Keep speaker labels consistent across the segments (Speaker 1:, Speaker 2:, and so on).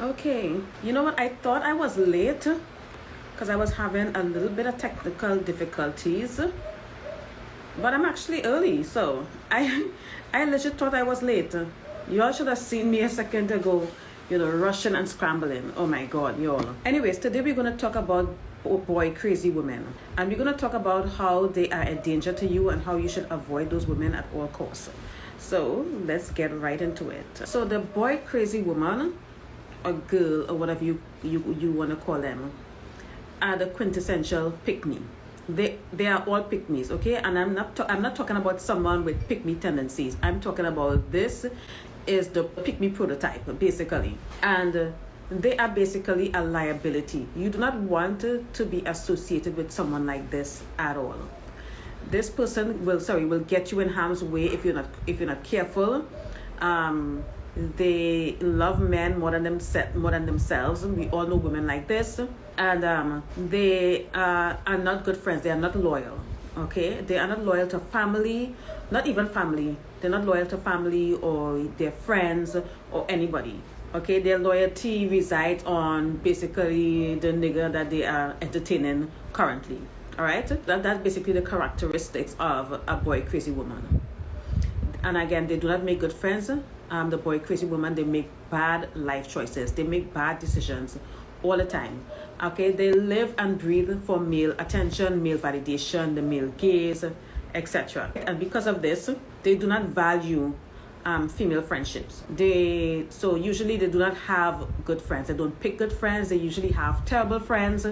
Speaker 1: Okay, you know what? I thought I was late because I was having a little bit of technical difficulties, but I'm actually early, so I legit thought I was late. Y'all should have seen me a second ago, rushing and scrambling. Oh my God, y'all. Anyways, today we're gonna talk about boy crazy women, and we're gonna talk about how they are a danger to you and how you should avoid those women at all costs. So let's get right into it. So the boy crazy woman, or girl, or whatever you want to call them, are the quintessential pick-me. They are all pick-me's, okay? And I'm not talking about someone with pick-me tendencies. I'm talking about this is the pick-me prototype, basically. And they are basically a liability. You do not want to be associated with someone like this at all. This person will get you in harm's way if you're not careful. They love men more than themselves. We all know women like this, and they are not good friends. They are not loyal. Okay, they are not loyal to family, not even family. They're not loyal to family or their friends or anybody. Okay, their loyalty resides on basically the nigga that they are entertaining currently. All right, that's basically the characteristics of a boy crazy woman. And again, they do not make good friends. The boy crazy woman, they make bad life choices. They make bad decisions all the time. Okay, they live and breathe for male attention, male validation, the male gaze, etc. And because of this, they do not value female friendships. So usually they do not have good friends. They don't pick good friends. They usually have terrible friends.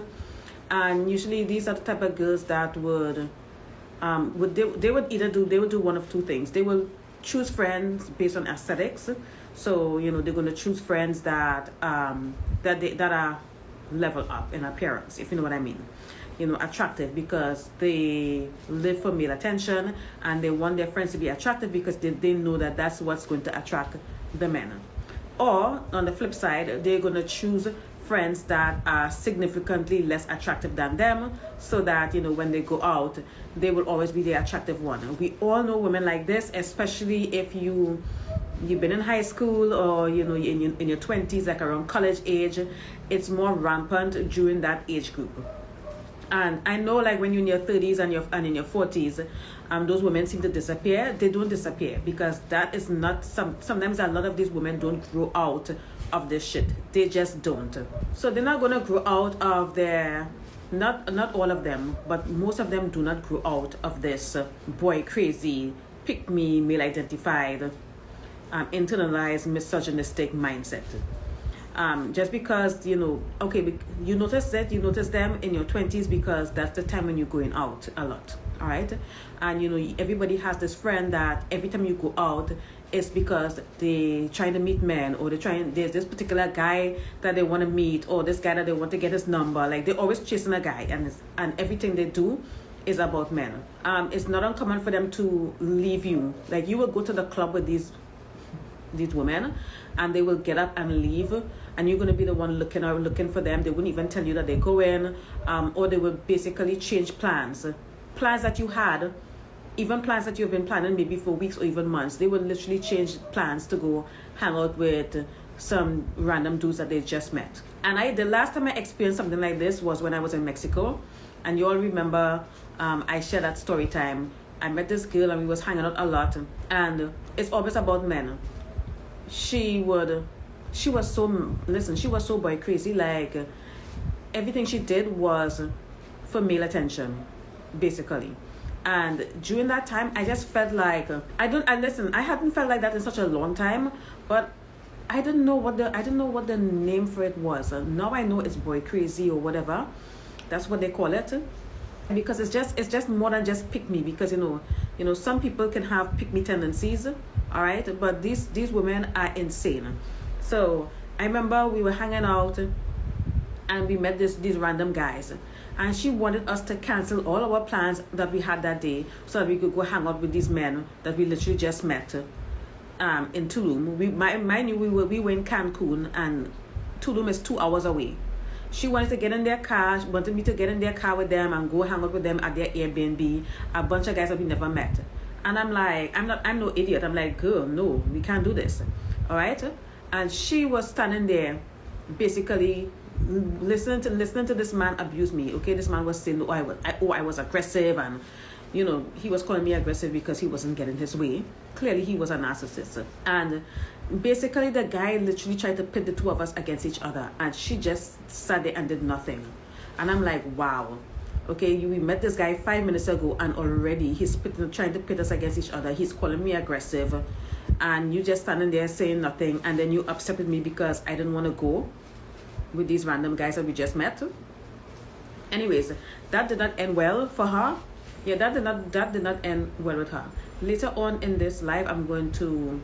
Speaker 1: And usually these are the type of girls that would do one of two things. They will choose friends based on aesthetics. So they're going to choose friends that are level up in appearance, if you know what I mean. Attractive because they live for male attention, and they want their friends to be attractive because they know that that's what's going to attract the men. Or on the flip side, they're going to choose friends that are significantly less attractive than them, so that when they go out, they will always be the attractive one. We all know women like this, especially if you've been in high school or in your 20s, like around college age. It's more rampant during that age group. And I know, like, when you're in your 30s and in your 40s, those women seem to disappear. They don't disappear because that is not sometimes a lot of these women don't grow out of this shit. They just don't. So they're not gonna grow out of their, not all of them, but most of them do not grow out of this boy crazy, pick me, male identified, internalized misogynistic mindset. Just because you notice them in your 20s because that's the time when you're going out a lot. All right, and everybody has this friend that every time you go out, it's because they trying to meet men, or there's this particular guy that they want to meet, or this guy that they want to get his number. Like, they're always chasing a guy, and everything they do is about men. It's not uncommon for them to leave you. Like, you will go to the club with these women, and they will get up and leave, and you're going to be the one looking for them. They wouldn't even tell you that they go in, or they will basically change plans that you had, even plans that you've been planning maybe for weeks or even months. They will literally change plans to go hang out with some random dudes that they just met. And the last time I experienced something like this was when I was in Mexico, and you all remember I shared that story time. I met this girl and we was hanging out a lot, and it's always about men. She was so boy crazy. Like, everything she did was for male attention, basically. And during that time, I just felt like I hadn't felt like that in such a long time, but I didn't know what the name for it was. Now I know it's boy crazy or whatever. That's what they call it. Because it's just more than just pick me, because some people can have pick me tendencies, all right, but these women are insane. So I remember we were hanging out and we met these random guys, and she wanted us to cancel all our plans that we had that day so that we could go hang out with these men that we literally just met in Tulum. We were in Cancun, and Tulum is 2 hours away. She wanted to get in their car. She wanted me to get in their car with them and go hang out with them at their Airbnb. A bunch of guys that we never met. And I'm like, I'm no idiot. I'm like, girl, no, we can't do this. All right? And she was standing there basically listening to this man abuse me. Okay, this man was saying, I was aggressive, and he was calling me aggressive because he wasn't getting his way. Clearly, he was a narcissist, and basically the guy literally tried to pit the two of us against each other, and she just sat there and did nothing. And I'm like, wow. Okay, we met this guy 5 minutes ago, and already he's trying to pit us against each other. He's calling me aggressive, and you just standing there saying nothing, and then you upset with me because I didn't want to go with these random guys that we just met. Anyways, that did not end well for her. Yeah, that did not end well with her. Later on in this live, I'm going to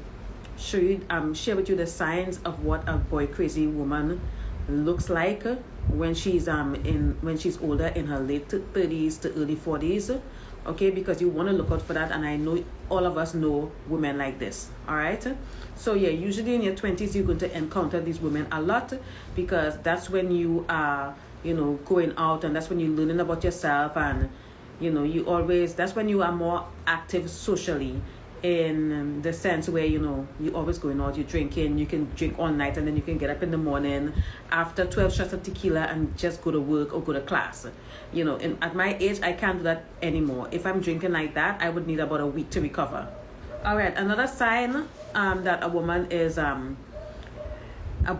Speaker 1: share with you the signs of what a boy crazy woman looks like when she's older, in her late 30s to early 40s. Okay, because you want to look out for that, and I know all of us know women like this. All right, so yeah, usually in your 20s you're going to encounter these women a lot, because that's when you are going out, and that's when you're learning about yourself, and that's when you are more active socially, in the sense where you're always going out, you're drinking, you can drink all night, and then you can get up in the morning after 12 shots of tequila and just go to work or go to class. And at my age, I can't do that anymore. If I'm drinking like that, I would need about a week to recover. All right, another sign that a woman is a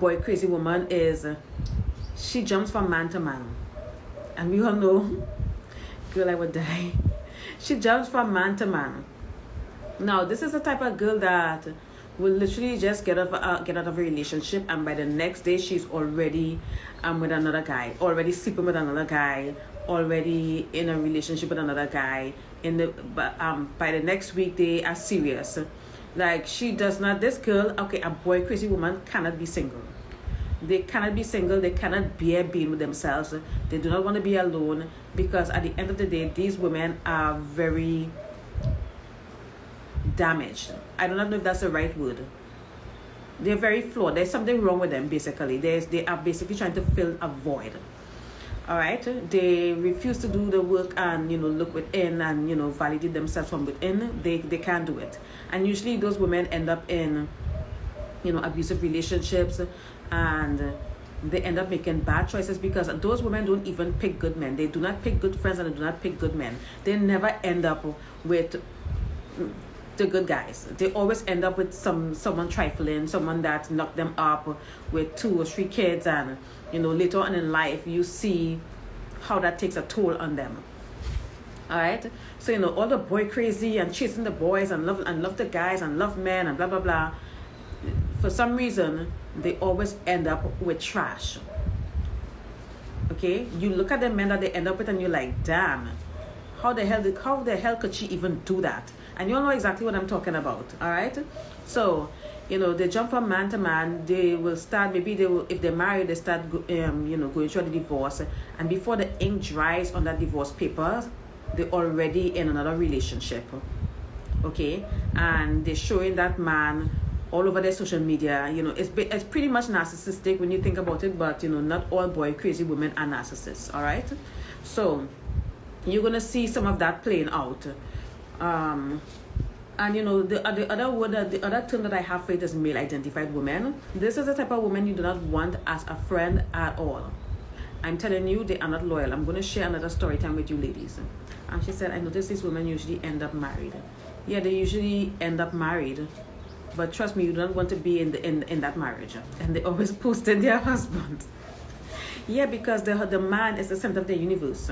Speaker 1: boy crazy woman is she jumps from man to man. And we all know, girl, I would die. She jumps from man to man. Now, this is the type of girl that will literally just get out of a relationship, and by the next day she's already with another guy, already sleeping with another guy, already in a relationship with another guy. By the next week they are serious. Like, she does not. This girl, okay, a boy crazy woman cannot be single. They cannot be single. They cannot bear being with themselves. They do not want to be alone, because at the end of the day, these women are very damaged. I do not know if that's the right word. They're very flawed. There's something wrong with them, basically. They are basically trying to fill a void. All right, they refuse to do the work and look within and validate themselves from within. They can't do it, and usually those women end up in abusive relationships, and they end up making bad choices, because those women don't even pick good men. They do not pick good friends, and they do not pick good men. They never end up with the good guys. They always end up with someone trifling, someone that knocked them up with 2 or 3 kids, and later on in life you see how that takes a toll on them. All right, so all the boy crazy and chasing the boys and love the guys and love men and blah blah blah, for some reason they always end up with trash. Okay, you look at the men that they end up with and you're like, damn, how the hell could she even do that? And you'll know exactly what I'm talking about. All right, so they jump from man to man. They will start, if they're married, they start going through the divorce, and before the ink dries on that divorce paper, they're already in another relationship. Okay, and they're showing that man all over their social media. It's pretty much narcissistic when you think about it, but not all boy crazy women are narcissists. All right, so you're gonna see some of that playing out. And the other term that I have for it is male identified women. This is the type of woman you do not want as a friend at all. I'm telling you, they are not loyal. I'm going to share another story time with you ladies. And she said, I noticed these women usually end up married. Yeah, they usually end up married, but trust me, you don't want to be in that marriage. And they always posted their husband. Yeah, because the man is the center of the universe.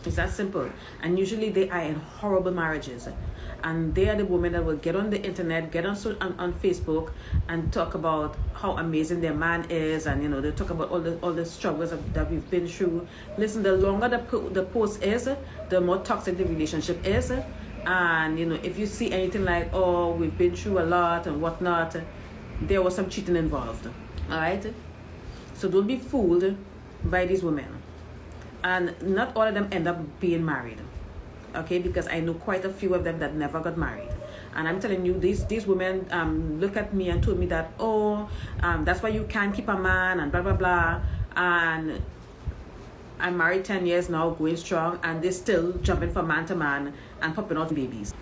Speaker 1: It's that simple. And usually they are in horrible marriages, and they are the women that will get on the internet, get on Facebook, and talk about how amazing their man is, and they talk about all the struggles that we've been through. Listen, the longer the post is, the more toxic the relationship is. And if you see anything like, oh, we've been through a lot and whatnot, there was some cheating involved. All right, so don't be fooled by these women. And not all of them end up being married, okay? Because I know quite a few of them that never got married. And I'm telling you, these women look at me and told me that, that's why you can't keep a man and blah, blah, blah. And I'm married 10 years now, going strong, and they're still jumping from man to man and popping out babies.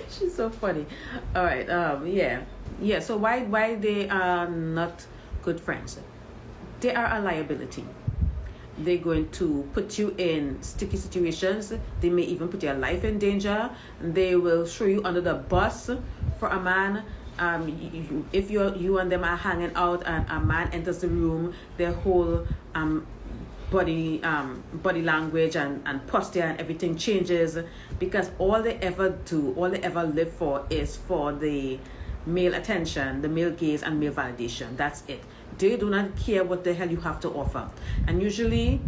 Speaker 1: She's so funny. All right, yeah. Yeah, so why they are not good friends? They are a liability. They're going to put you in sticky situations. They may even put your life in danger. They will throw you under the bus for a man. If you and them are hanging out and a man enters the room, their whole body language and posture and everything changes, because all they ever live for is for the male attention, the male gaze, and male validation. That's it. They do not care what the hell you have to offer. And usually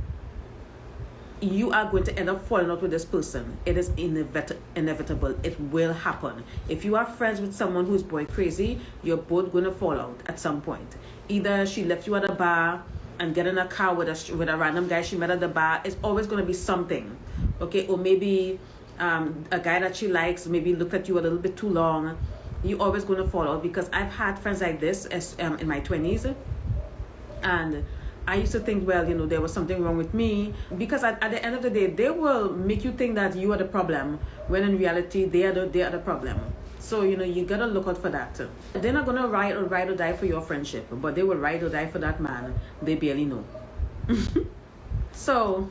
Speaker 1: you are going to end up falling out with this person. It is inevitable. It will happen. If you are friends with someone who's boy crazy, you're both going to fall out at some point. Either she left you at a bar and get in a car with a random guy she met at the bar. It's always going to be something, okay? Or maybe a guy that she likes maybe looked at you a little bit too long. You're always going to fall out, because I've had friends like this in my 20s, and I used to think, well, there was something wrong with me, because at the end of the day, they will make you think that you are the problem, when in reality, they are the problem. So, you gotta look out for that. They're not gonna ride or die for your friendship, but they will ride or die for that man they barely know. So,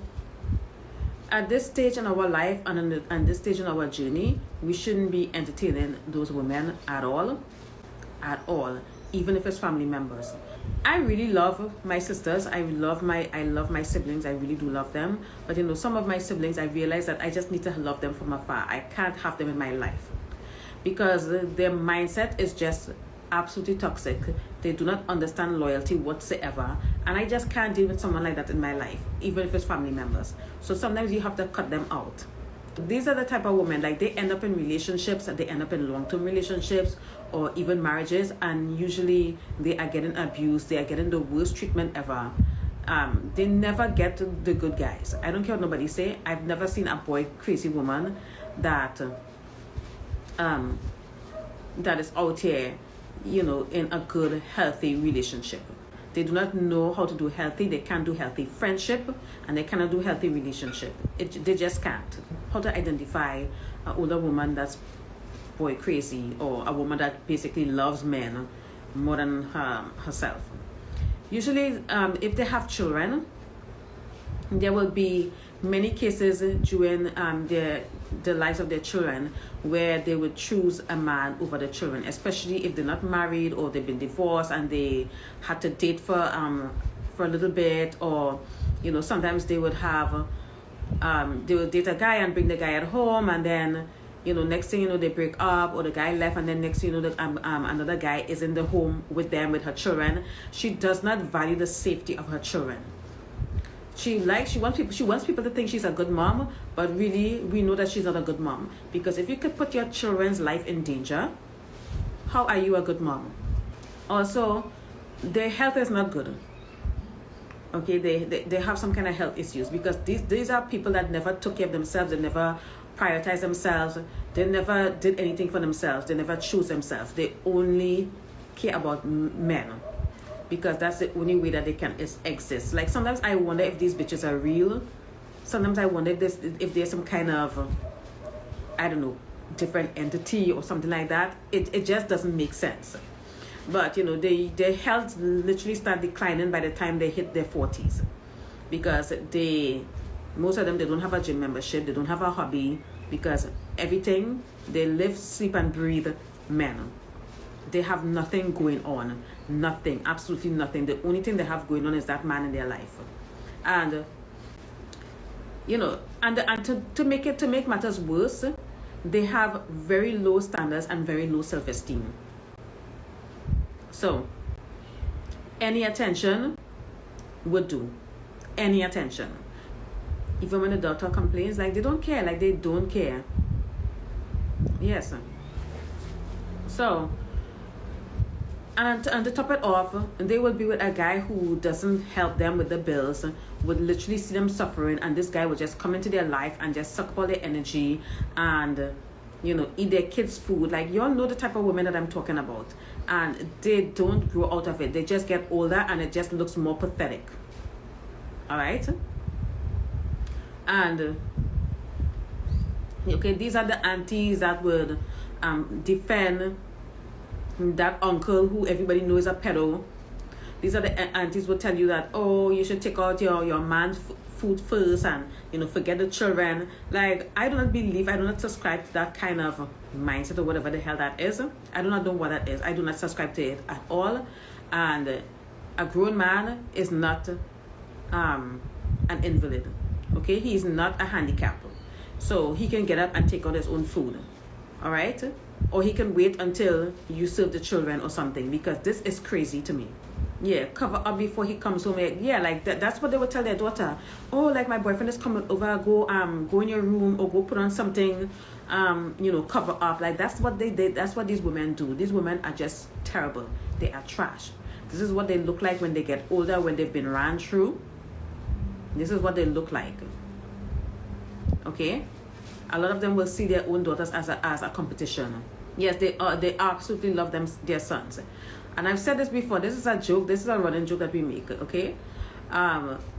Speaker 1: at this stage in our life and this stage in our journey, we shouldn't be entertaining those women at all, even if it's family members. I really love my sisters. I love my siblings. I really do love them. But some of my siblings, I realize that I just need to love them from afar. I can't have them in my life, because their mindset is just absolutely toxic. They do not understand loyalty whatsoever, and I just can't deal with someone like that in my life, even if it's family members. So sometimes you have to cut them out. These are the type of women, like, they end up in relationships, they end up in long-term relationships or even marriages, and usually they are getting abused. They are getting the worst treatment ever. They never get the good guys. I don't care what nobody say. I've never seen a boy crazy woman that is out here, in a good, healthy relationship. They do not know how to do healthy. They can't do healthy friendship, and they cannot do healthy relationship. They just can't. How to identify an older woman that's boy crazy, or a woman that basically loves men more than herself. Usually, if they have children, there will be many cases during the lives of their children where they would choose a man over the children, especially if they're not married or they've been divorced and they had to date for a little bit, or sometimes they would have they would date a guy and bring the guy at home, and then next thing they break up, or the guy left, and then next thing another guy is in the home with them, with her children. She does not value the safety of her children. She wants people to think she's a good mom, but really we know that she's not a good mom, because if you could put your children's life in danger, how are you a good mom? Also, their health is not good. Okay, they have some kind of health issues, because these are people that never took care of themselves. They never prioritized themselves. They never did anything for themselves. They never chose themselves. They only care about men, because that's the only way that they can exist. Like, sometimes I wonder if these bitches are real. Sometimes I wonder if there's some kind of, I don't know, different entity or something like that. It just doesn't make sense. But their health literally start declining by the time they hit their 40s, because most of them, they don't have a gym membership, they don't have a hobby, because everything, they live, sleep, and breathe men. They have nothing going on. Nothing, absolutely nothing. The only thing they have going on is that man in their life. And to make matters worse, they have very low standards and very low self-esteem. So any attention would do. Any attention. Even when the daughter complains, like, they don't care. Like, they don't care. Yes. So, and to top it off, they will be with a guy who doesn't help them with the bills, would literally see them suffering, and this guy will just come into their life and just suck up all their energy and eat their kids' food. Like, you all know the type of women that I'm talking about. And they don't grow out of it. They just get older, and it just looks more pathetic. All right? And okay, these are the aunties that would defend that uncle who everybody knows is a pedo. These are the aunties will tell you that, oh, you should take out your man's food first and, you know, forget the children. Like, I do not subscribe to that kind of mindset or whatever the hell that is. I do not know what that is. I do not subscribe to it at all. And a grown man is not an invalid. Okay, he is not a handicap. So he can get up and take out his own food. All right? Or he can wait until you serve the children or something, because this is crazy to me. Yeah, cover up before he comes home. Yeah, like that's what they would tell their daughter. Oh, like my boyfriend is coming over, go in your room or go put on something, you know, cover up. Like that's what they did. That's what these women do. These women are just terrible. They are trash. This is what they look like when they get older, when they've been ran through. This is what they look like. Okay? A lot of them will see their own daughters as a competition. Yes, they absolutely love their sons. And I've said this before, this is a joke, this is a running joke that we make, okay?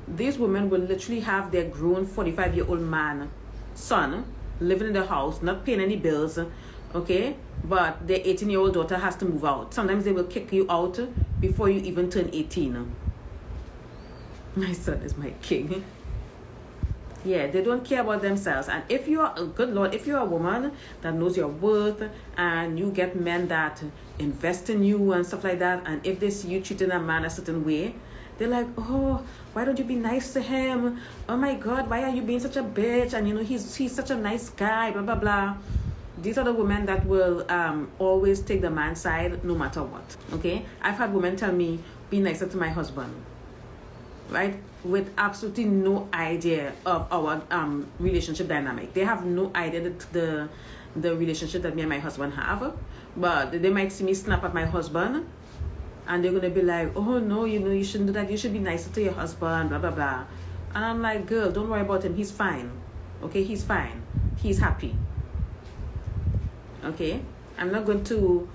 Speaker 1: These women will literally have their grown 45-year-old son, living in the house, not paying any bills, okay? But their 18-year-old daughter has to move out. Sometimes they will kick you out before you even turn 18. My son is my king. Yeah, they don't care about themselves. And if you are, good Lord, if you're a woman that knows your worth and you get men that invest in you and stuff like that, and if they see you treating a man a certain way, they're like, oh, why don't you be nice to him? Oh my God, why are you being such a bitch? And you know, he's such a nice guy, blah, blah, blah. These are the women that will always take the man's side no matter what, okay? I've had women tell me, be nicer to my husband, right? With absolutely no idea of our relationship dynamic. They have no idea the relationship that me and my husband have. But they might see me snap at my husband and they're gonna be like, oh no, you know, you shouldn't do that, you should be nicer to your husband, blah blah blah. And I'm like, girl, don't worry about him, he's fine. Okay, he's fine. He's happy. Okay? I'm not going to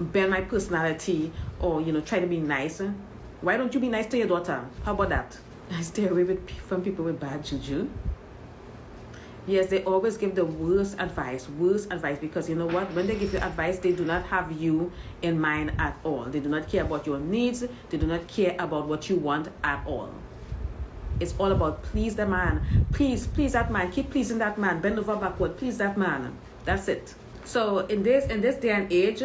Speaker 1: bend my personality or, you know, try to be nice. Why don't you be nice to your daughter? How about that? I stay away from people with bad juju. Yes, they always give the worst advice, because you know what? When they give you advice, they do not have you in mind at all. They do not care about your needs. They do not care about what you want at all. It's all about please the man. Please that man. Keep pleasing that man. Bend over backward. Please that man. That's it. So in this day and age,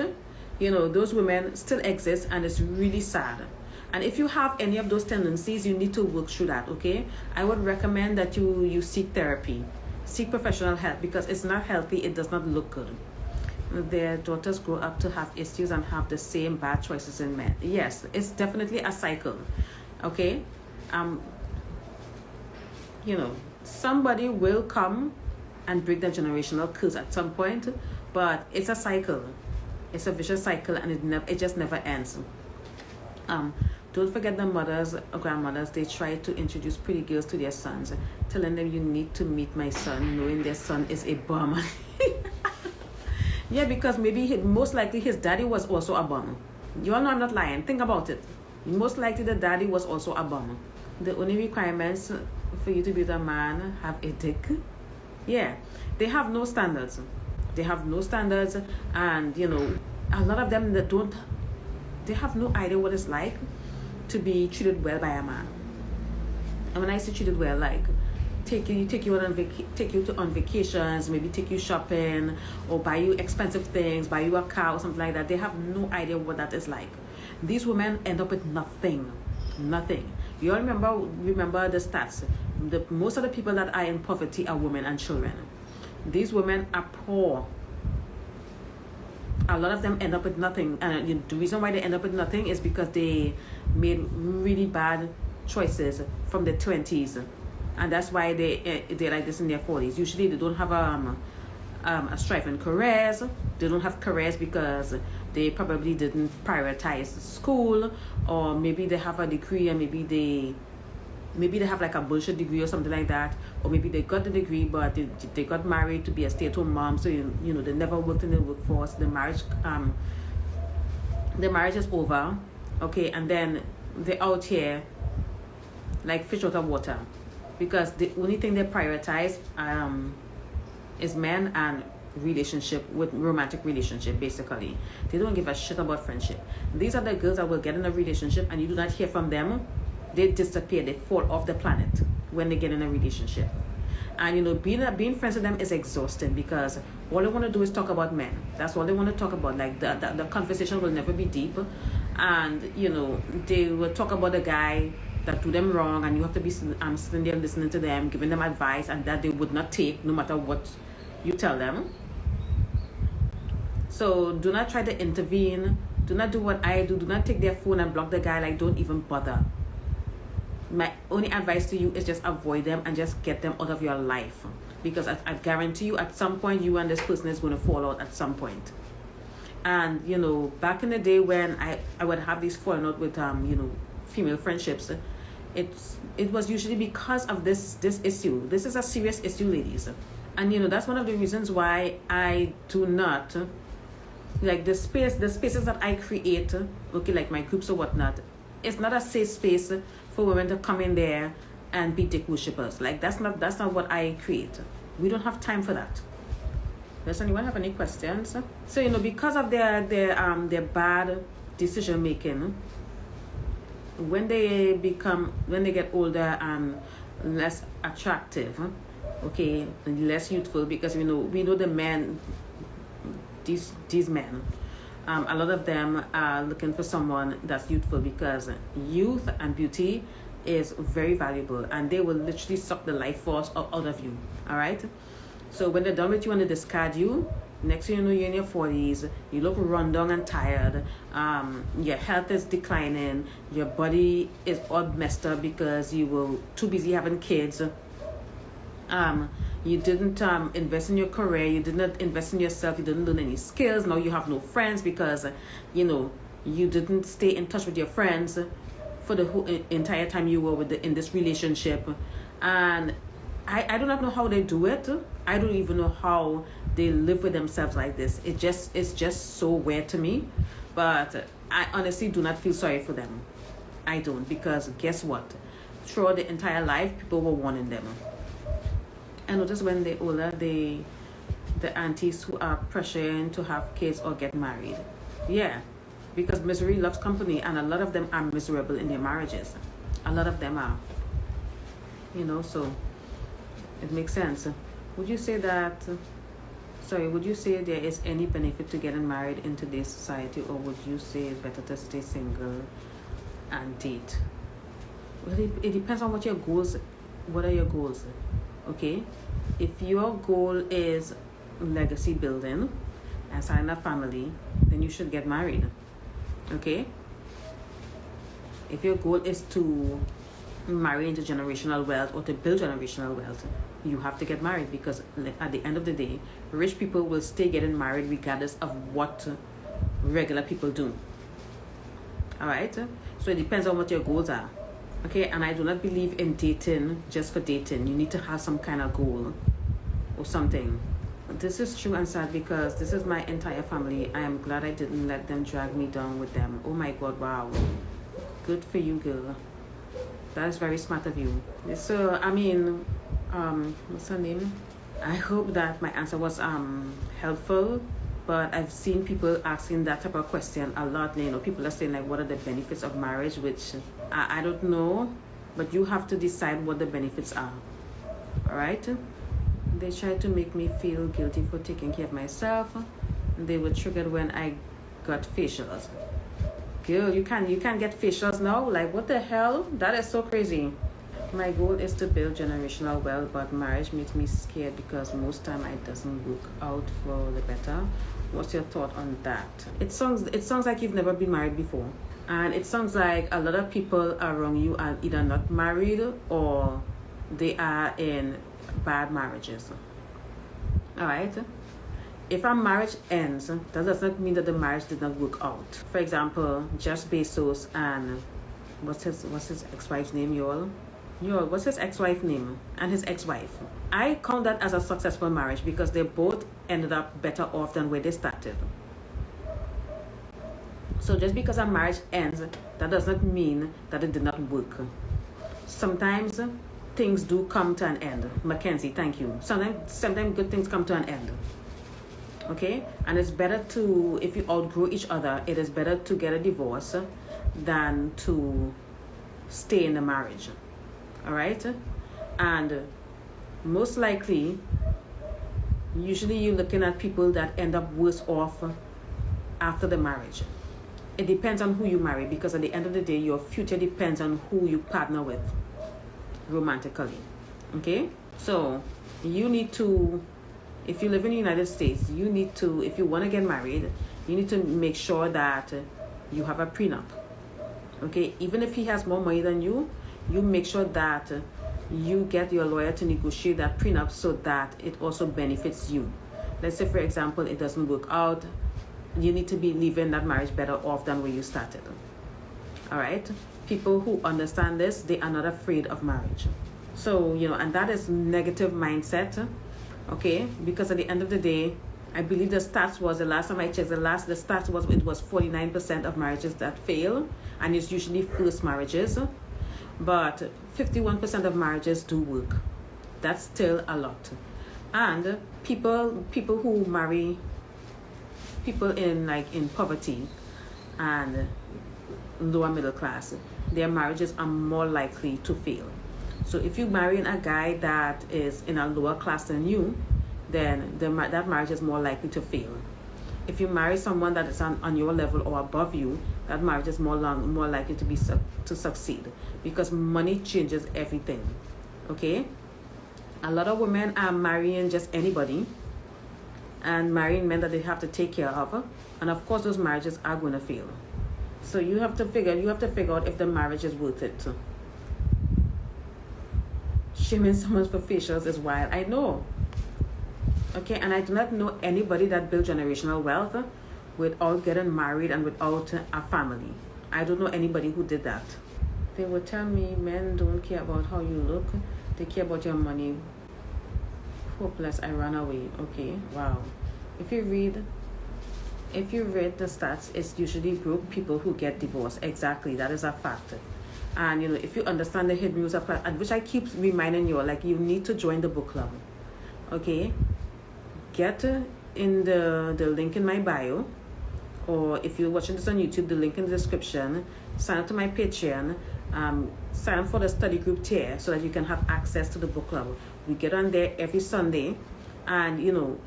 Speaker 1: you know, those women still exist, and it's really sad. And if you have any of those tendencies, you need to work through that, okay? I would recommend that you seek therapy. Seek professional help, because it's not healthy. It does not look good. Their daughters grow up to have issues and have the same bad choices in men. Yes, it's definitely a cycle, okay? You know, somebody will come and break the generational curse at some point, but it's a cycle. It's a vicious cycle, and it just never ends. Don't forget the mothers or grandmothers, they try to introduce pretty girls to their sons, telling them you need to meet my son, knowing their son is a bum. Yeah, because maybe most likely his daddy was also a bum. You all know I'm not lying. Think about it. Most likely the daddy was also a bum. The only requirements for you to be the man, have a dick. Yeah, they have no standards. They have no standards, and you know, a lot of them that they have no idea what it's like to be treated well by a man. And when I say treated well, like take you on vacations, maybe take you shopping, or buy you expensive things, buy you a car or something like that. They have no idea what that is like. These women end up with nothing. You all remember the stats. Most of the people that are in poverty are women and children. These women are poor. A lot of them end up with nothing, and the reason why they end up with nothing is because they made really bad choices from the 20s, and that's why they're like this in their 40s. Usually they don't have a striving careers. They don't have careers because they probably didn't prioritize school, or maybe they have a degree and maybe they have like a bullshit degree or something like that, or maybe they got the degree but they got married to be a stay-at-home mom, so you know they never worked in the workforce. The marriage is over, okay, and then they're out here like fish out of water, because the only thing they prioritize is men and relationship, with romantic relationship. Basically, they don't give a shit about friendship. These are the girls that will get in a relationship and you do not hear from them. They disappear, they fall off the planet when they get in a relationship. And you know, being friends with them is exhausting, because all they want to do is talk about men. That's all they want to talk about. Like the conversation will never be deep. And you know, they will talk about the guy that do them wrong, and you have to be sitting there listening to them, giving them advice, and that they would not take no matter what you tell them. So do not try to intervene. Do not do what I do. Do not take their phone and block the guy. Like, don't even bother. My only advice to you is just avoid them and just get them out of your life, because I guarantee you at some point you and this person is going to fall out at some point. And you know, back in the day when I would have these falling out with you know, female friendships, it was usually because of this issue. This is a serious issue, ladies. And you know, that's one of the reasons why I do not like the spaces that I create, okay, like my groups or whatnot. It's not a safe space for women to come in there and be dick worshippers. Like, that's not what I create. We don't have time for that. Does anyone have any questions? So you know, because of their bad decision making, when they get older and less attractive, okay, less youthful, because you know, we know the men, these men, a lot of them are looking for someone that's youthful, because youth and beauty is very valuable, and they will literally suck the life force out of you. All right. So when they're done with you and they discard you, next thing you know, you're in your 40s, you look run down and tired, your health is declining, your body is all messed up because you were too busy having kids. You didn't invest in your career, you did not invest in yourself, you didn't learn any skills. Now you have no friends because you know, you didn't stay in touch with your friends for the whole entire time you were in this relationship. And I do not know how they do it. I don't even know how they live with themselves like this. It's just so weird to me. But I honestly do not feel sorry for them. I don't, because guess what? Throughout the entire life, people were warning them. I notice when they're older, the aunties who are pressuring to have kids or get married. Yeah, because misery loves company, and a lot of them are miserable in their marriages. A lot of them are. You know, so it makes sense. Would you say there is any benefit to getting married in today's society, or would you say it's better to stay single and date? Well, it depends on what your goals. What are your goals? Okay, if your goal is legacy building and starting a family, then you should get married. Okay, if your goal is to marry into generational wealth or to build generational wealth, you have to get married, because at the end of the day, rich people will stay getting married regardless of what regular people do. All right, so it depends on what your goals are. Okay, and I do not believe in dating just for dating. You need to have some kind of goal or something. This is true and sad, because this is my entire family. I am glad I didn't let them drag me down with them. Oh my God, wow. Good for you, girl. That is very smart of you. So, I mean, what's her name? I hope that my answer was helpful. But I've seen people asking that type of question a lot. You know, people are saying like, what are the benefits of marriage? Which I don't know, but you have to decide what the benefits are. All right? They tried to make me feel guilty for taking care of myself. They were triggered when I got facials. Girl, you can't get facials now? Like, what the hell? That is so crazy. My goal is to build generational wealth, but marriage makes me scared because most time it doesn't work out for the better. What's your thought on that? It sounds like you've never been married before, and it sounds like a lot of people around you are either not married or they are in bad marriages. All right. If a marriage ends, that does not mean that the marriage did not work out. For example, Jeff Bezos and what's his ex-wife's name, y'all? What's his ex-wife name? And his ex-wife. I count that as a successful marriage because they both ended up better off than where they started. So just because a marriage ends, that does not mean that it did not work. Sometimes things do come to an end. Mackenzie, thank you. Sometimes good things come to an end. Okay, and it's better to, if you outgrow each other, it is better to get a divorce than to stay in the marriage. All right, and most likely, usually you're looking at people that end up worse off after the marriage. It depends on who you marry, because at the end of the day, your future depends on who you partner with romantically. Okay, so you need to, if you live in the United States, you need to, if you want to get married, you need to make sure that you have a prenup. Okay, even if he has more money than you make sure that you get your lawyer to negotiate that prenup so that it also benefits you. Let's say, for example, it doesn't work out, you need to be leaving that marriage better off than where you started. All right, people who understand this, they are not afraid of marriage. So, and that is negative mindset. Okay, because at the end of the day, I believe the stats was, the last time I checked, the stats was, it was 49% of marriages that fail, and it's usually first marriages, but 51% of marriages do work. That's still a lot. And people who marry people in poverty and lower middle class, their marriages are more likely to fail. So if you marry a guy that is in a lower class than you, then that marriage is more likely to fail. If you marry someone that is on your level or above you, that marriage is more likely to succeed, because money changes everything. Okay, a lot of women are marrying just anybody and marrying men that they have to take care of, and of course those marriages are going to fail. So you have to figure out if the marriage is worth it. Shaming someone for facials is wild, I know. Okay, and I do not know anybody that built generational wealth without getting married and without a family. I don't know anybody who did that. They would tell me men don't care about how you look, they care about your money. Hopeless, I ran away. Okay, wow. If you read the stats, it's usually broke people who get divorced. Exactly, that is a fact. And if you understand the hidden rules of, which I keep reminding you, like, you need to join the book club. Okay, get in the link in my bio, or if you're watching this on YouTube, the link in the description. Sign up to my Patreon, sign up for the study group tier so that you can have access to the book club. We get on there every Sunday, and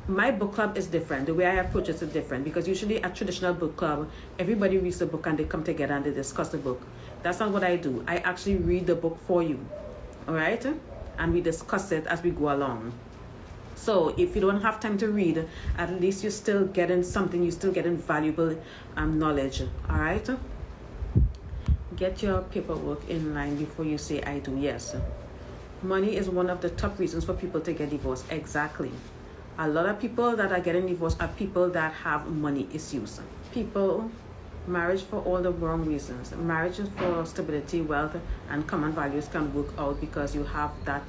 Speaker 1: my book club is different. The way I approach it is different, because usually a traditional book club, everybody reads the book and they come together and they discuss the book. That's not what I do. I actually read the book for you, all right? And we discuss it as we go along. So if you don't have time to read, at least you're still getting something, you're still getting valuable knowledge, all right? Get your paperwork in line before you say I do. Yes. Money is one of the top reasons for people to get divorced. Exactly. A lot of people that are getting divorced are people that have money issues. Marriage for all the wrong reasons. Marriage is for stability, wealth, and common values can work out because you have that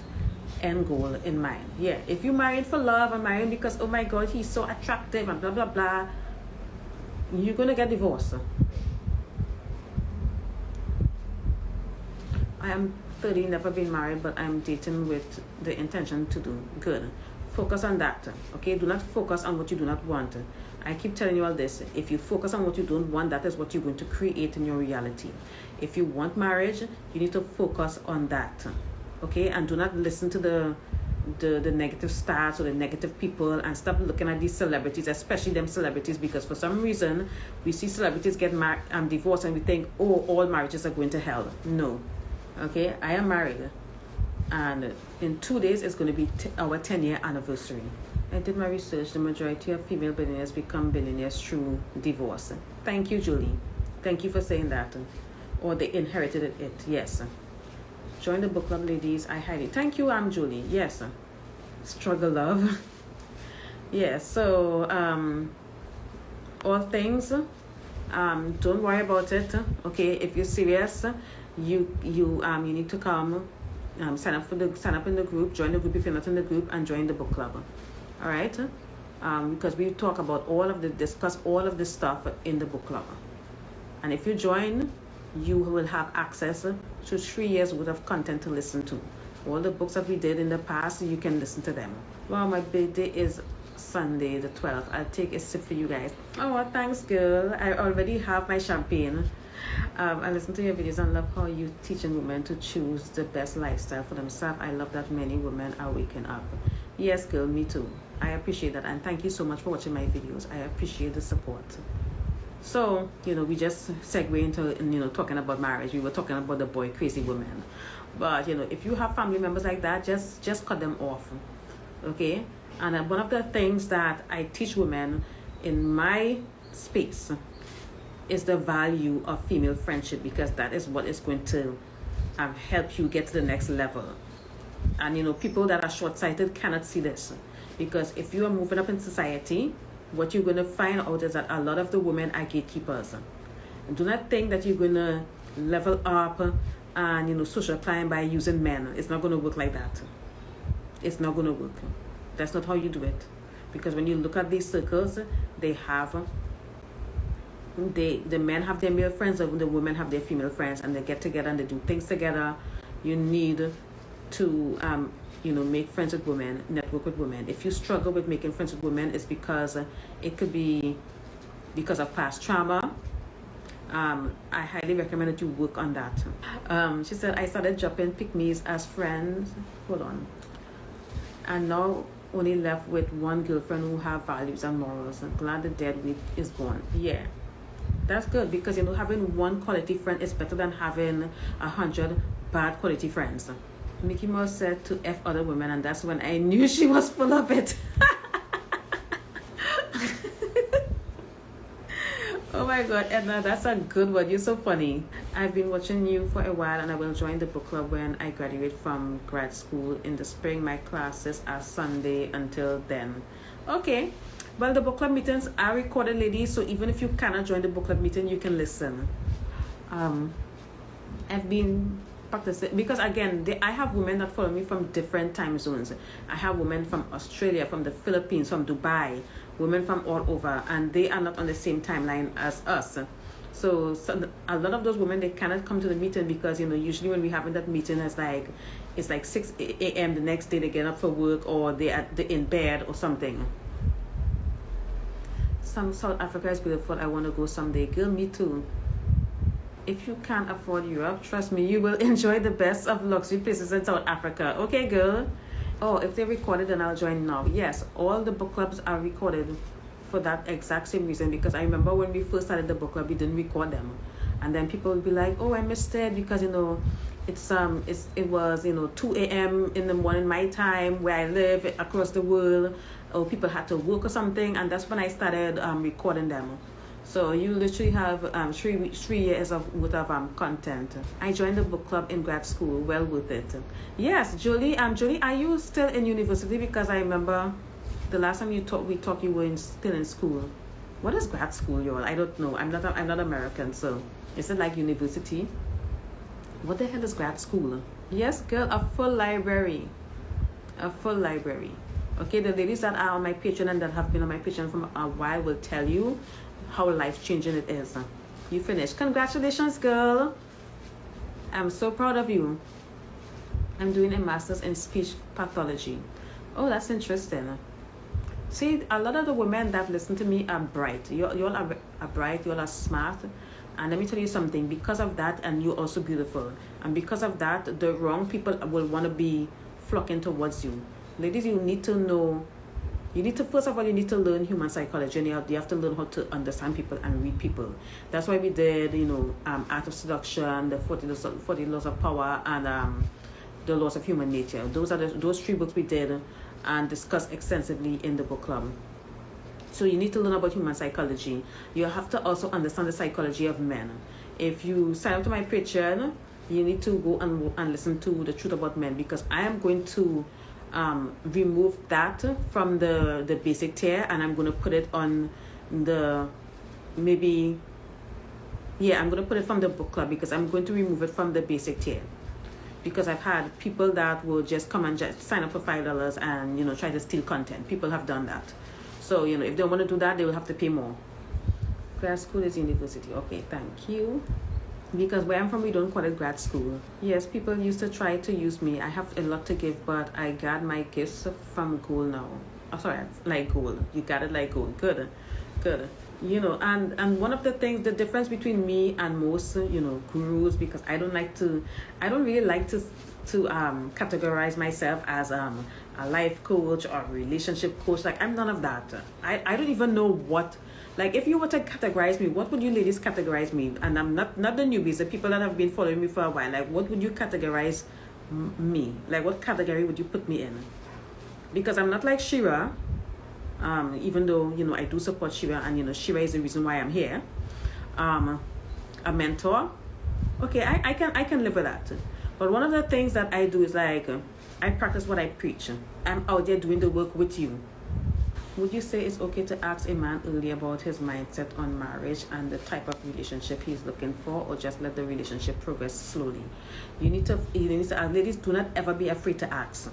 Speaker 1: end goal in mind. Yeah, if you married for love and married because, oh my God, he's so attractive and blah, blah, blah, you're going to get divorced. I am 30, never been married, but I'm dating with the intention to do good. Focus on that, okay? Do not focus on what you do not want. I keep telling you all this. If you focus on what you don't want, that is what you're going to create in your reality. If you want marriage, you need to focus on that, okay? And do not listen to the negative stats or the negative people, and stop looking at these celebrities, especially them celebrities, because for some reason we see celebrities get divorced and we think, oh, all marriages are going to hell. No, okay? I am married, and in 2 days it's going to be our 10-year anniversary. I did my research. The majority of female billionaires become billionaires through divorce. Thank you, Julie. Thank you for saying that. Or they inherited it. Yes. Join the book club, ladies. I highly thank you. I'm Julie. Yes. Struggle love. Yes. So all things. Don't worry about it. Okay. If you're serious, you need to come. Sign up in the group. Join the group if you're not in the group, and join the book club. All right, because we talk about discuss all of this stuff in the book club. And if you join, you will have access to 3 years worth of content to listen to. All the books that we did in the past, you can listen to them. Wow, my birthday is Sunday the 12th. I'll take a sip for you guys. Oh, well, thanks, girl. I already have my champagne. I listen to your videos and love how you teaching women to choose the best lifestyle for themselves. I love that many women are waking up. Yes, girl, me too. I appreciate that, and thank you so much for watching my videos. I appreciate the support. So, we just segue into, talking about marriage. We were talking about the boy crazy woman. But, if you have family members like that, just cut them off. Okay? And one of the things that I teach women in my space is the value of female friendship, because that is what is going to help you get to the next level. And people that are short-sighted cannot see this, because if you are moving up in society, what you're going to find out is that a lot of the women are gatekeepers. And do not think that you're going to level up and social climb by using men. It's not going to work like that. It's not going to work. That's not how you do it. Because when you look at these circles, the men have their male friends, and the women have their female friends, and they get together and they do things together. You need to make friends with women, network with women. If you struggle with making friends with women, it's because it could be because of past trauma. I highly recommend that you work on that. She said, I started dropping pick-me's as friends. Hold on. And now only left with one girlfriend who have values and morals. I'm glad the dead weight is gone. Yeah. That's good, because having one quality friend is better than having 100 bad quality friends. Mickey Mouse said to F other women, and that's when I knew she was full of it. Oh my God, Edna, that's a good one. You're so funny. I've been watching you for a while, and I will join the book club when I graduate from grad school in the spring. My classes are Sunday until then. Okay. Well, the book club meetings are recorded, ladies, so even if you cannot join the book club meeting, you can listen. I've been practicing, because again, I have women that follow me from different time zones. I have women from Australia, from the Philippines, from Dubai, women from all over, and they are not on the same timeline as us. So a lot of those women, they cannot come to the meeting because, usually when we have that meeting, it's like 6 a.m. the next day, they get up for work, or they're in bed or something. South Africa is beautiful. I want to go someday. Girl, me too. If you can't afford Europe, trust me, you will enjoy the best of luxury places in South Africa. Okay, girl? Oh, if they're recorded, then I'll join now. Yes, all the book clubs are recorded for that exact same reason, because I remember when we first started the book club, we didn't record them. And then people would be like, oh, I missed it because, it was 2 a.m. in the morning my time where I live across the world, or people had to work or something, and that's when I started recording them. So you literally have 3 years worth of content. I joined the book club in grad school. Well worth it. Yes, Julie. Julie, are you still in university? Because I remember the last time we talked, you were still in school. What is grad school, y'all? I don't know. I'm not American, so is it like university? What the hell is grad school? Yes, girl, a full library. A full library. Okay, the ladies that are on my Patreon and that have been on my Patreon for a while will tell you how life-changing it is. You finished. Congratulations, girl. I'm so proud of you. I'm doing a master's in speech pathology. Oh, that's interesting. See, a lot of the women that listen to me are bright. You all are bright. You all are smart. And let me tell you something. Because of that, and you're also beautiful. And because of that, the wrong people will want to be flocking towards you. Ladies, you need to know. First of all, you need to learn human psychology, and you have to learn how to understand people and read people. That's why we did, Art of Seduction, the 40 Laws of Power, and the Laws of Human Nature. Those are those 3 books we did and discussed extensively in the book club. So you need to learn about human psychology. You have to also understand the psychology of men. If you sign up to my Patreon, you need to go and listen to The Truth About Men, because I am going to remove that from the basic tier, and I'm going to put it on I'm going to put it from the book club, because I'm going to remove it from the basic tier, because I've had people that will just come and just sign up for $5 and try to steal content. People have done that. So if they want to do that, they will have to pay more. Grad school is university. Okay, thank you. Because where I'm from, we don't call it grad school. Yes, people used to try to use me. I have a lot to give, but I got my gifts from goal now. Oh, sorry, like gold. You got it like gold. Good, good. You know, and one of the things, the difference between me and most, gurus, because I don't really like to categorize myself as a life coach or a relationship coach. Like, I'm none of that. I don't even know what, like, if you were to categorize me, what would you ladies categorize me? And I'm not the newbies, the people that have been following me for a while. Like, what would you categorize me? Like, what category would you put me in? Because I'm not like Shira, even though, I do support Shira, and, Shira is the reason why I'm here. A mentor. Okay, I can live with that. But one of the things that I do is, like, I practice what I preach. I'm out there doing the work with you. Would you say it's okay to ask a man early about his mindset on marriage and the type of relationship he's looking for, or just let the relationship progress slowly? You need to ask. Ladies, do not ever be afraid to ask.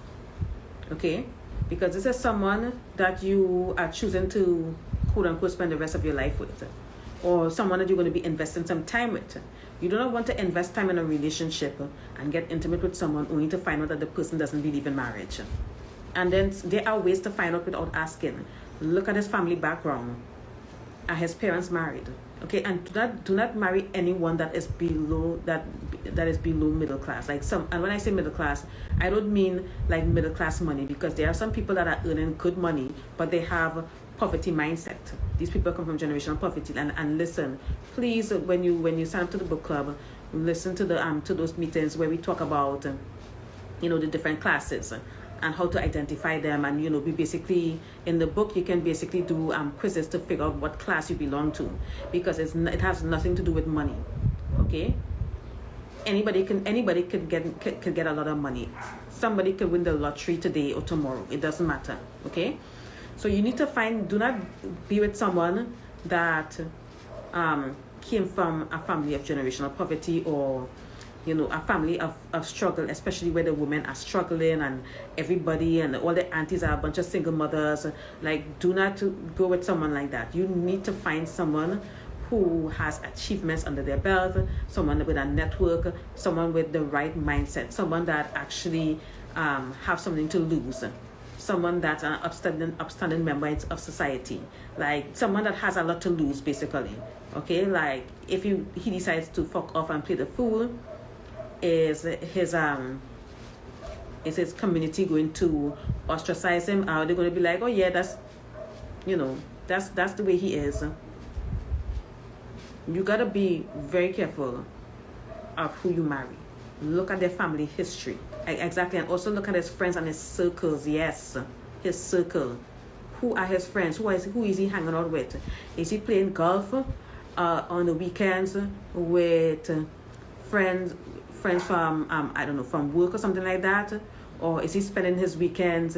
Speaker 1: Okay? Because this is someone that you are choosing to, quote unquote, spend the rest of your life with, or someone that you're going to be investing some time with. You do not want to invest time in a relationship and get intimate with someone only to find out that the person doesn't believe in marriage. And then there are ways to find out without asking. Look at his family background. Are his parents married? Okay, and do not marry anyone that is below middle class. And when I say middle class, I don't mean like middle class money, because there are some people that are earning good money, but they have poverty mindset. These people come from generational poverty. And listen, please, when you sign up to the book club, listen to those meetings where we talk about the different classes and how to identify them. And we basically, in the book, you can basically do quizzes to figure out what class you belong to, because it has nothing to do with money. Okay, anybody can get a lot of money. Somebody could win the lottery today or tomorrow. It doesn't matter. Okay, so you need to do not be with someone that came from a family of generational poverty, or a family of struggle, especially where the women are struggling and everybody and all the aunties are a bunch of single mothers. Like, do not go with someone like that. You need to find someone who has achievements under their belt, someone with a network, someone with the right mindset, someone that actually have something to lose, someone that's an upstanding member of society, like someone that has a lot to lose, basically. Okay, like if he decides to fuck off and play the fool, is his community going to ostracize him? Are they going to be like, oh yeah, that's the way he is? You gotta be very careful of who you marry. Look at their family history. Exactly. And also look at his friends and his circles. Yes, his circle. Who are his friends? Who is he hanging out with? Is he playing golf on the weekends with friends from from work or something like that? Or is he spending his weekends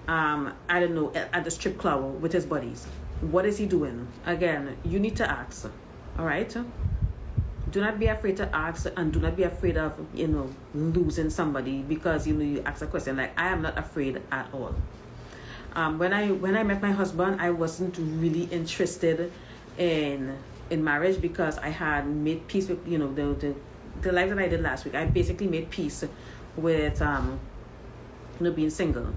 Speaker 1: at the strip club with his buddies? What is he doing? Again, you need to ask. All right, do not be afraid to ask, and do not be afraid of losing somebody because you ask a question. Like, I am not afraid at all. When I met my husband, I wasn't really interested in marriage, because I had made peace with the life that I did last week. I basically made peace with being single,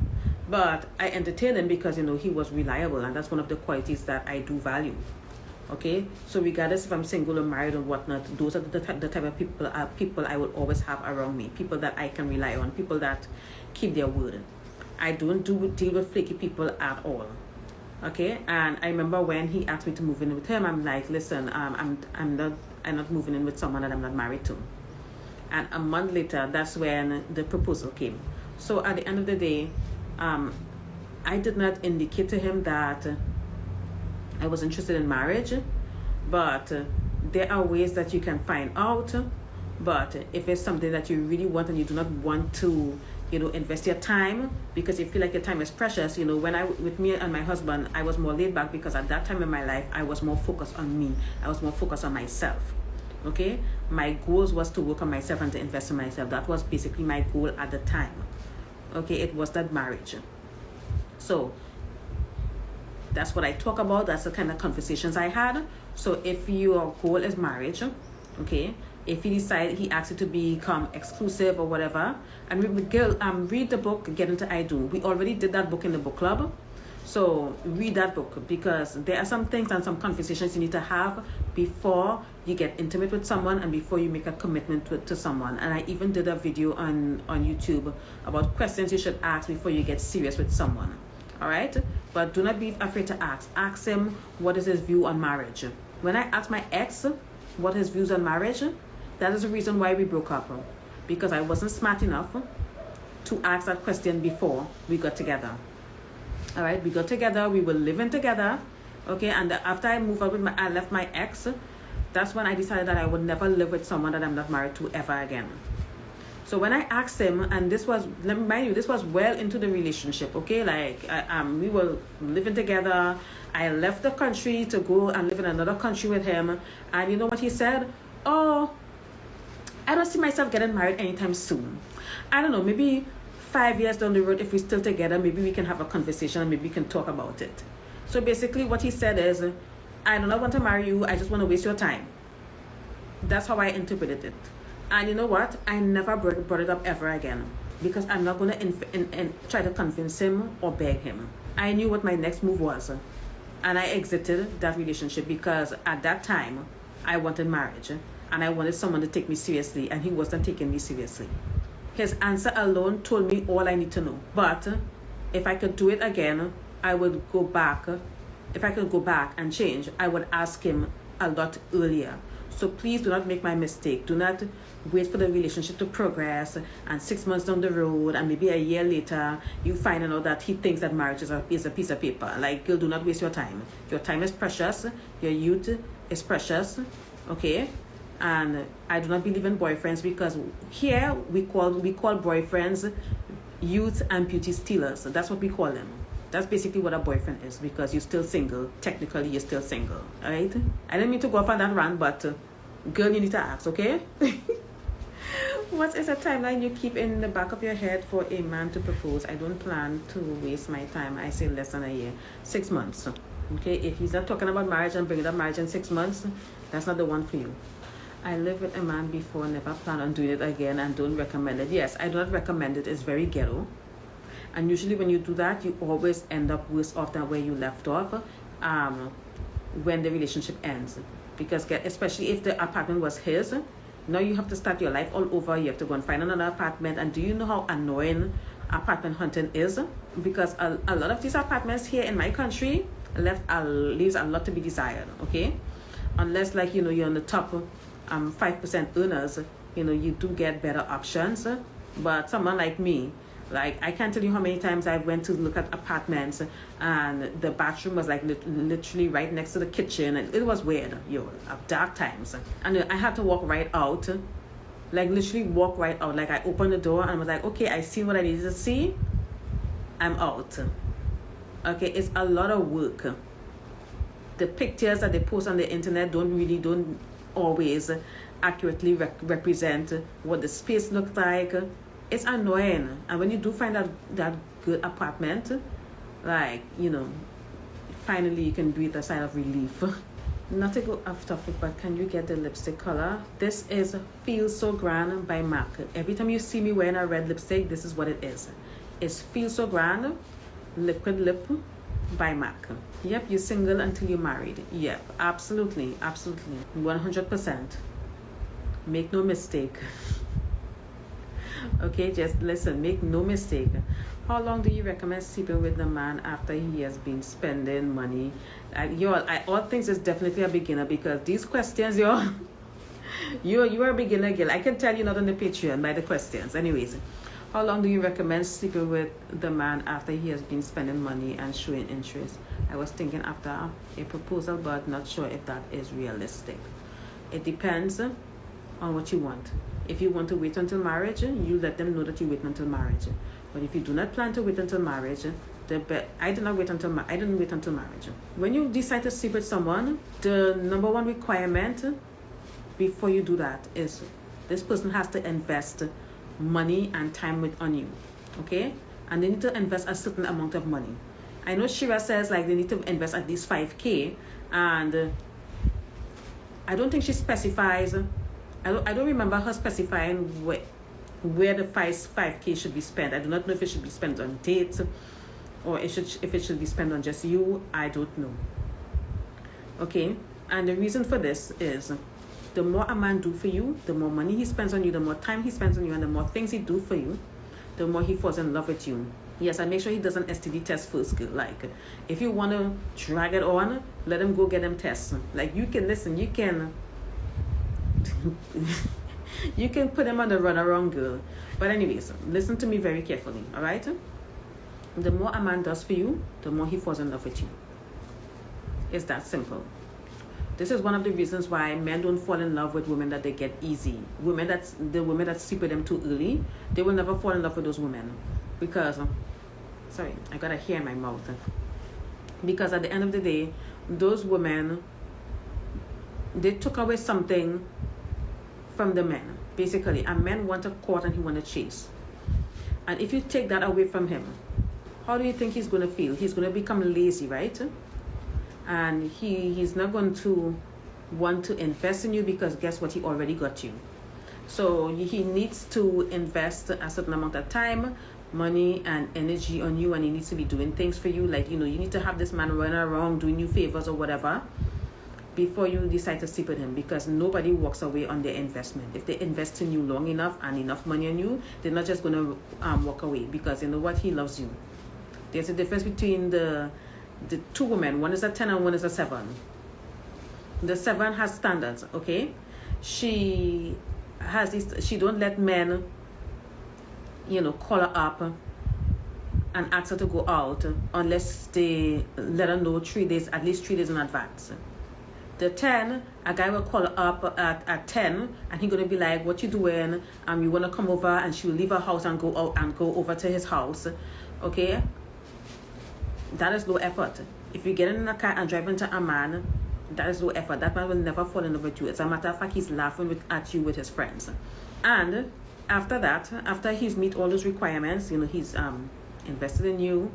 Speaker 1: but I entertained him because he was reliable, and that's one of the qualities that I do value. Okay, so regardless if I'm single or married or whatnot, those are the type of people I will always have around me. People that I can rely on. People that keep their word. I don't deal with flaky people at all. Okay, and I remember when he asked me to move in with him, I'm like, listen, I'm not moving in with someone that I'm not married to. And a month later, that's when the proposal came. So at the end of the day, I did not indicate to him that I was interested in marriage, but there are ways that you can find out. But if it's something that you really want and you do not want to, invest your time because you feel like your time is precious, with me and my husband, I was more laid back because at that time in my life, I was more focused on me. I was more focused on myself. Okay, my goals was to work on myself and to invest in myself. That was basically my goal at the time. Okay, it was that marriage. So that's what I talk about. That's the kind of conversations I had. So if your goal is marriage, okay, if he asks you to become exclusive or whatever, and read the book, Get Into I Do. We already did that book in the book club. So read that book, because there are some things and some conversations you need to have before you get intimate with someone and before you make a commitment to someone. And I even did a video on YouTube about questions you should ask before you get serious with someone. All right? But do not be afraid to ask. Ask him what is his view on marriage. When I asked my ex what his views on marriage, that is the reason why we broke up. Because I wasn't smart enough to ask that question before we got together. All right, we got together, we were living together, okay, and after I moved out I left my ex, that's when I decided that I would never live with someone that I'm not married to ever again. So when I asked him, and this was, let me remind you, this was well into the relationship, okay, like we were living together. I left the country to go and live in another country with him, and you know what he said? Oh, I don't see myself getting married anytime soon. I don't know, maybe 5 years down the road, if we're still together, maybe we can have a conversation and maybe we can talk about it. So basically what he said is, I do not want to marry you, I just want to waste your time. That's how I interpreted it. And you know what? I never brought it up ever again, because I'm not going to try to convince him or beg him. I knew what my next move was, and I exited that relationship because at that time, I wanted marriage and I wanted someone to take me seriously, and he wasn't taking me seriously. His answer alone told me all I need to know. But if I could do it again, I would go back. If I could go back and change, I would ask him a lot earlier. So please do not make my mistake. Do not wait for the relationship to progress, and 6 months down the road and maybe a year later, you find out that he thinks that marriage is a piece of paper. Like, girl, do not waste your time. Your time is precious. Your youth is precious. Okay? And I do not believe in boyfriends, because here we call boyfriends youth and beauty stealers. That's what we call them. That's basically what a boyfriend is, because you're still single. Technically, you're still single. All right? I didn't mean to go off on that rant, but girl, you need to ask, okay? What is a timeline you keep in the back of your head for a man to propose? I don't plan to waste my time. I say less than a year. 6 months. Okay? If he's not talking about marriage and bringing up marriage in 6 months, that's not the one for you. I lived with a man before, never plan on doing it again, and don't recommend it. Yes, I do not recommend it. It's very ghetto. And usually when you do that, you always end up worse off than where you left off when the relationship ends. Because especially if the apartment was his, now you have to start your life all over. You have to go and find another apartment. And do you know how annoying apartment hunting is? Because a lot of these apartments here in my country leaves a lot to be desired, okay? Unless, like, you know, you're on the top 5% earners, you know, you do get better options. But someone like me, like, I can't tell you how many times I went to look at apartments and the bathroom was like literally right next to the kitchen, and it was weird, dark times. And I had to walk right out, like literally walk right out. Like, I opened the door and was like, okay, I see what I needed to see, I'm out. Okay, it's a lot of work. The pictures that they post on the internet don't always accurately represent what the space looks like. It's annoying. And when you do find that good apartment, like, you know, finally you can breathe a sigh of relief. Not to go off topic, but can you get the lipstick color? This is Feel So Grand by MAC. Every time you see me wearing a red lipstick, this is what it is. It's Feel So Grand Liquid Lip by MAC. Yep, you're single until you're married. Yep, absolutely, absolutely. 100%. Make no mistake. Okay, just listen, make no mistake. How long do you recommend sleeping with the man after he has been spending money? All things is definitely a beginner, because these questions, you are a beginner girl. I can tell you're not on the Patreon by the questions. Anyways, how long do you recommend sleeping with the man after he has been spending money and showing interest? I was thinking after a proposal, but not sure if that is realistic. It depends on what you want. If you want to wait until marriage, you let them know that you wait until marriage. But if you do not plan to wait until marriage, I didn't wait until marriage. When you decide to sleep with someone, the number one requirement before you do that is this person has to invest money and time on you, okay? And they need to invest a certain amount of money. I know Shira says like they need to invest at least 5K, and I don't think she specifies. I don't remember her specifying where the 5K should be spent. I do not know if it should be spent on dates, or if it should be spent on just you, I don't know. Okay, and the reason for this is the more a man do for you, the more money he spends on you, the more time he spends on you, and the more things he do for you, the more he falls in love with you. Yes, and make sure he does an STD test first. Like, if you want to drag it on, let him go get them tests. Like, you can listen, you can you can put him on the runaround, girl. But anyways, listen to me very carefully, all right? The more a man does for you, the more he falls in love with you. It's that simple. This is one of the reasons why men don't fall in love with women that they get easy. Women that sleep with them too early, they will never fall in love with those women. Because, sorry, I got a hair in my mouth. Because at the end of the day, those women, they took away something from the men. Basically, a man wants a court and he wants to chase. And if you take that away from him, how do you think he's going to feel? He's going to become lazy, right? And he's not going to want to invest in you, because guess what? He already got you. So he needs to invest a certain amount of time, money, and energy on you, and he needs to be doing things for you. Like, you need to have this man running around doing you favors or whatever before you decide to sleep with him, because nobody walks away on their investment. If they invest in you long enough and enough money on you, they're not just going to walk away, because you know what? He loves you. There's a difference between the two women. One is a 10 and one is a 7. The 7 has standards, okay? She has this, she don't let men, call her up and ask her to go out unless they let her know at least 3 days in advance. The 10, a guy will call her up at 10, and he's gonna be like, "What you doing? You wanna come over?" And she will leave her house and go out and go over to his house, okay? That is low effort. If you get in a car and drive into a man, that is low effort. That man will never fall in love with you. As a matter of fact, he's laughing at you with his friends. And after that, after he's meet all those requirements, he's invested in you.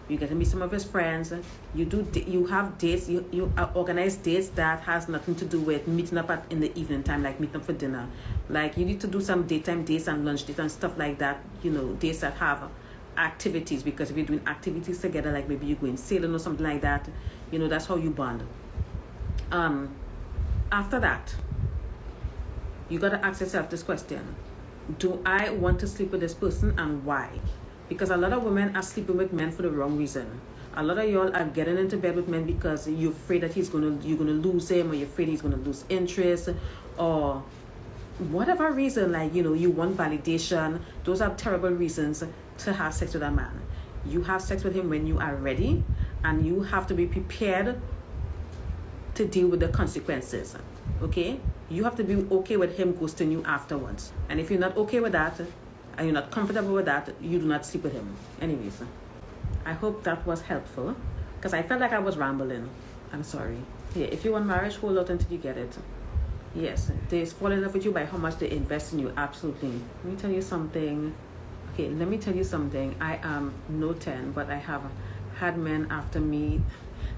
Speaker 1: You get to meet some of his friends. You have dates. You organize dates that has nothing to do with meeting up in the evening time, like meeting up for dinner. Like, you need to do some daytime dates and lunch dates and stuff like that. Dates that have activities, because if you're doing activities together, like maybe you're going sailing or something like that, that's how you bond. After that, you got to ask yourself this question: do I want to sleep with this person, and why? Because a lot of women are sleeping with men for the wrong reason. A lot of y'all are getting into bed with men because you're afraid that you're gonna lose him, or you're afraid he's gonna lose interest, or whatever reason. Like, you want validation. Those are terrible reasons to have sex with a man. You have sex with him when you are ready, and you have to be prepared to deal with the consequences. Okay? You have to be okay with him ghosting you afterwards. And if you're not okay with that, and you're not comfortable with that, you do not sleep with him. Anyways, I hope that was helpful, because I felt like I was rambling. I'm sorry. Yeah, if you want marriage, hold out until you get it. Yes, they fall in love with you by how much they invest in you. Absolutely. Let me tell you something. Okay, let me tell you something. I am no 10, but I have had men after me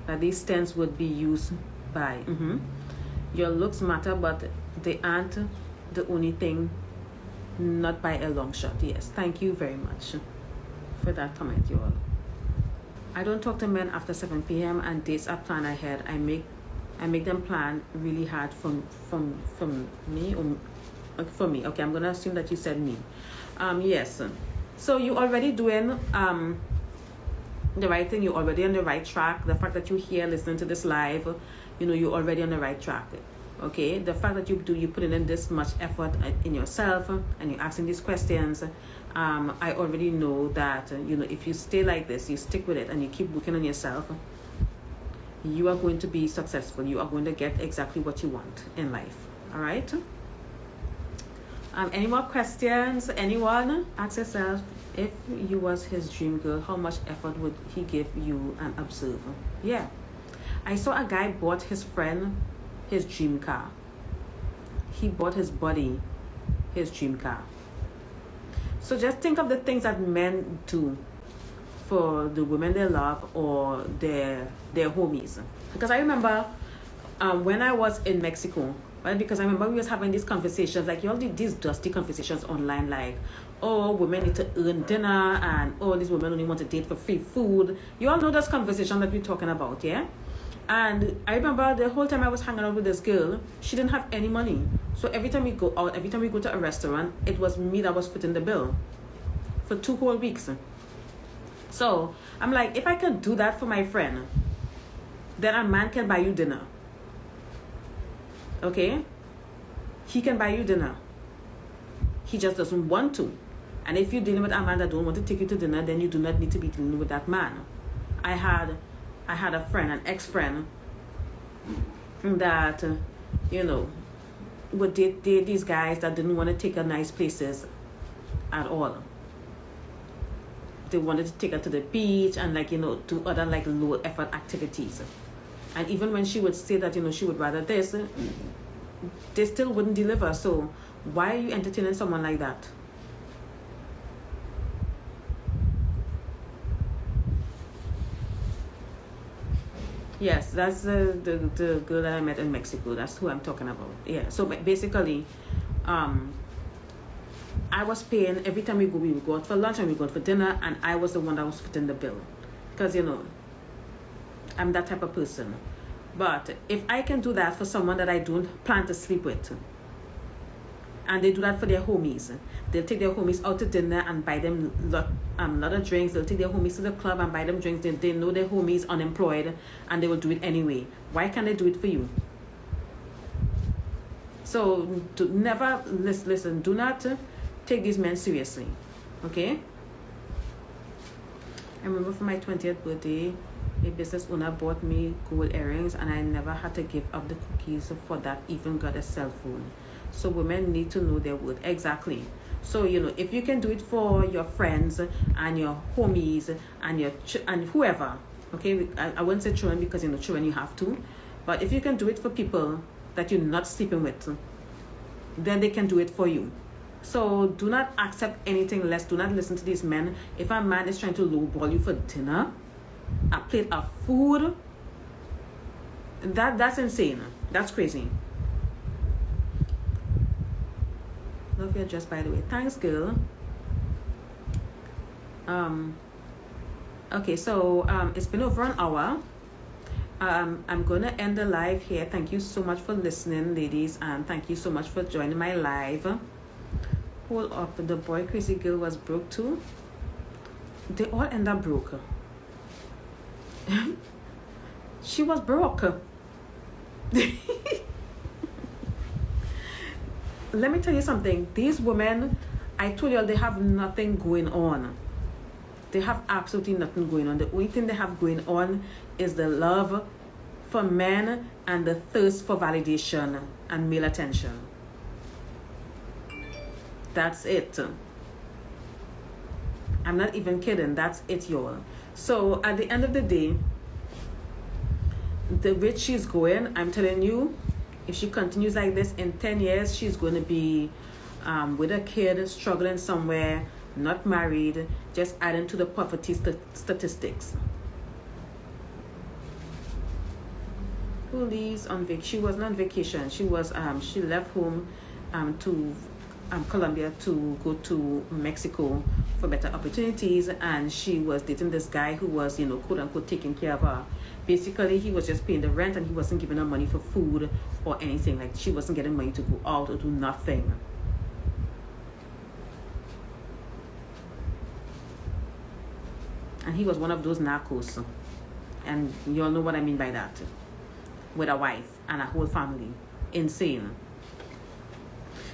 Speaker 1: that these 10s would be used by. Your looks matter, but they aren't the only thing. Not by a long shot. Yes, thank you very much for that comment, you all. I don't talk to men after 7 p.m. and dates are planned ahead. I make them plan really hard for me, or for me. Okay, I'm gonna assume that you said me. Yes. So you already doing the right thing. You're already on the right track. The fact that you're here listening to this live, you're already on the right track. Okay, the fact that you putting in this much effort in yourself and you're asking these questions, I already know that if you stay like this, you stick with it, and you keep working on yourself, you are going to be successful. You are going to get exactly what you want in life. All right. Any more questions? Anyone? Ask yourself, if you was his dream girl, how much effort would he give you and observe? Yeah, I saw a guy bought his friend his dream car. He bought his buddy his dream car. So just think of the things that men do for the women they love, or their homies. Because I remember when I was in Mexico, right? Because I remember we was having these conversations, like you all did these dusty conversations online, like, oh, women need to earn dinner, and oh, these women only want to date for free food. You all know this conversation that we're talking about, yeah? And I remember the whole time I was hanging out with this girl, she didn't have any money. So every time we go out, every time we go to a restaurant, it was me that was footing the bill for 2 whole weeks. So I'm like, if I can do that for my friend, then a man can buy you dinner. Okay? He can buy you dinner. He just doesn't want to. And if you're dealing with a man that don't want to take you to dinner, then you do not need to be dealing with that man. I had a friend, an ex-friend, that, would date these guys that didn't want to take her nice places at all. They wanted to take her to the beach and, do other, low effort activities. And even when she would say that, she would rather this, they still wouldn't deliver. So why are you entertaining someone like that? Yes, that's the girl that I met in Mexico. That's who I'm talking about. Yeah. So basically, I was paying every time we would go out for lunch and we go out for dinner, and I was the one that was footing the bill, because I'm that type of person. But if I can do that for someone that I don't plan to sleep with, and they do that for their homies, they'll take their homies out to dinner and buy them lot of drinks. They'll take their homies to the club and buy them drinks. They know their homies unemployed, and they will do it anyway. Why can't they do it for you? So never listen. Do not take these men seriously. Okay? I remember for my 20th birthday, a business owner bought me gold earrings, and I never had to give up the cookies for that, even got a cell phone. So women need to know their worth. Exactly. So, if you can do it for your friends and your homies and whoever, okay, I wouldn't say children, because, children you have to, but if you can do it for people that you're not sleeping with, then they can do it for you. So do not accept anything less. Do not listen to these men. If a man is trying to lowball you for dinner, a plate of food, that's insane. That's crazy. Love your dress, by the way. Thanks, girl. Okay, so it's been over an hour. I'm gonna end the live here. Thank you so much for listening, ladies, and thank you so much for joining my live. Hold up, the boy crazy girl was broke too. They all end up broke. She was broke. Let me tell you something. These women, I told you, they have nothing going on. They have absolutely nothing going on. The only thing they have going on is the love for men and the thirst for validation and male attention. That's it. I'm not even kidding. That's it, y'all. So at the end of the day, the way she's going, I'm telling you, if she continues like this, in 10 years, she's going to be with a kid, struggling somewhere, not married, just adding to the poverty statistics. Who leaves on vacation? She wasn't on vacation. She was. She left home to Colombia to go to Mexico for better opportunities, and she was dating this guy who was, quote unquote, taking care of her. Basically, he was just paying the rent, and he wasn't giving her money for food or anything. Like, she wasn't getting money to go out or do nothing. And he was one of those narcos, and you all know what I mean by that. With a wife and a whole family. Insane.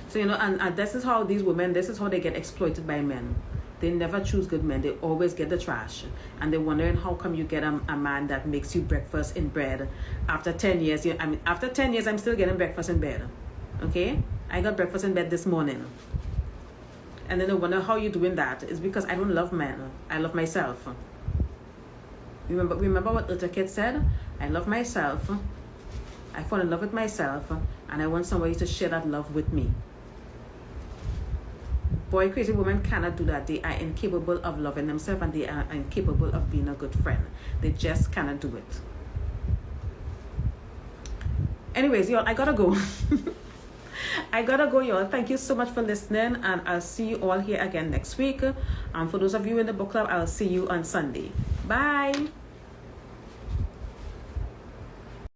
Speaker 1: So, and this is how these women, this is how they get exploited by men. They never choose good men. They always get the trash. And they're wondering how come you get a man that makes you breakfast in bed. After 10 years, after 10 years, I'm still getting breakfast in bed. Okay? I got breakfast in bed this morning. And then they wonder how you're doing that. It's because I don't love men. I love myself. Remember what Ultra Kid said? I love myself. I fall in love with myself. And I want somebody to share that love with me. Boy, crazy women cannot do that. They are incapable of loving themselves, and they are incapable of being a good friend. They just cannot do it. Anyways, y'all, I gotta go. I gotta go, y'all. Thank you so much for listening, and I'll see you all here again next week. For those of you in the book club, I'll see you on Sunday. Bye.